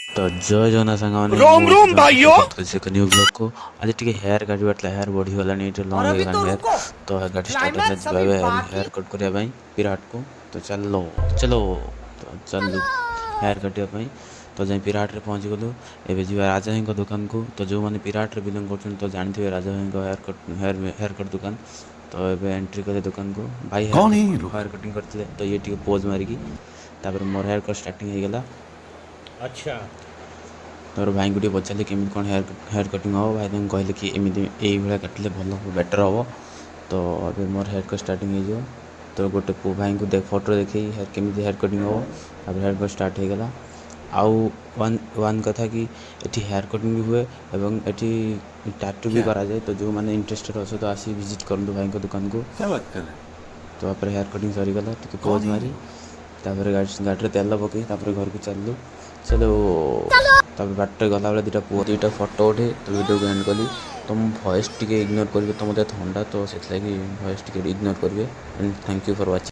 तो जय जगन्नाथ साଙ୍ଗମାନେ रोम रोम भाइयों। ଏକ ନ୍ୟୁ ବ୍ଲଗ୍କୁ ଆଜି ଟିକେ ହେୟାର କାଟିବାର ଥିଲା। ହେୟାର ବଢ଼ିଗଲାଣି, ଟିକେ और ଲଙ୍ଗ୍ अभी ହେଇଗଲାଣି तो ହେୟାର। रुको, ତ ଗାଡ଼ି ଷ୍ଟାର୍ଟ ହେଲା, क्लाइमैक्स ଯିବା अभी ଏବେ बाकी। ହେୟାର କଟ୍ କରିବା ପାଇଁ ବିରାଟକୁ। ତ ଚାଲ ଚାଲ ତ ଚାଲୁ ହେୟାର କାଟିବା ପାଇଁ। ତ ଯାଇ ବିରାଟରେ ପହଞ୍ଚିଗଲୁ। ଏବେ ଯିବା ରାଜା ଭାଇଙ୍କ ଦୋକାନକୁ। ତ ଯେଉଁମାନେ ବିରାଟରେ ବିଲଙ୍ଗ କରୁଛନ୍ତି ତ ଜାଣିଥିବେ ରାଜା ଭାଇଙ୍କ ହେୟାର କଟ୍ ଦୋକାନ। ତ ଏବେ ଏଣ୍ଟ୍ରି କଲେ ଦୋକାନକୁ। ଭାଇ कौन है ये लोग? ହେୟାର କଟିଂ କରିଥିଲେ, ତ ଇଏ ଟିକେ ପୋଜ୍ ମାରିକି ତାପରେ ମୋର ହେୟାର କଟ୍ ଷ୍ଟାର୍ଟିଂ ହେଇଗଲା। अच्छा। ତାପରେ ଭାଇଙ୍କୁ ଟିକେ ପଚାରିଲେ କେମିତି କ'ଣ ହେୟାର କଟିଂ ହେବ। ଭାଇ ତାଙ୍କୁ କହିଲେ କି ଏମିତି ଏଇଭଳିଆ କାଟିଲେ ଭଲ ହେବ, ବେଟର୍ ହେବ। ତ ଏବେ ମୋର ହେୟାର କଟ୍ ଷ୍ଟାର୍ଟିଂ ହେଇଯିବ। ତ ଗୋଟେ ଭାଇଙ୍କୁ ଫଟୋ ଦେଖେଇ କେମିତି ହେୟାର କଟିଂ ହେବ, ତାପରେ ହେୟାର କଟ୍ ଷ୍ଟାର୍ଟ ହେଇଗଲା। ଆଉ ୱାନ୍ କଥା କି ଏଠି ହେୟାର କଟିଂ ବି ହୁଏ ଏବଂ ଏଠି ଟାଟୁ ବି क्या କରାଯାଏ। ତ ଯେଉଁମାନେ ଇଣ୍ଟରେଷ୍ଟେଡ଼ ଅଛ ତ ଆସି ଭିଜିଟ୍ କରନ୍ତୁ ଭାଇଙ୍କ ଦୋକାନକୁ। क्या बात कर रहे हैं? ତାପରେ ହେୟାର କଟିଂ ସରିଗଲା, ଟିକେ कौन ପୋଜ୍ है ये ମାରି लोग? ତାପରେ ଗାଡ଼ିରେ ତେଲ ପକାଇ ତାପରେ ଘରକୁ ଚାଲିଲୁ। ତାପରେ ବାଟରେ ଗଲାବେଳେ ଦୁଇଟା ଫଟୋ ଉଠେଇ ତ ଭିଡ଼ିଓକୁ ଏଣ୍ଡ କଲି। ତ ମୁଁ ଭଏସ୍ ଟିକେ ଇଗ୍ନୋର କରିବେ, ତ ମୋତେ ଥଣ୍ଡା, ତ ସେଥିଲାଗି ଭଏସ୍ ଟିକେ ଇଗ୍ନୋର କରିବେ। And thank you for watching.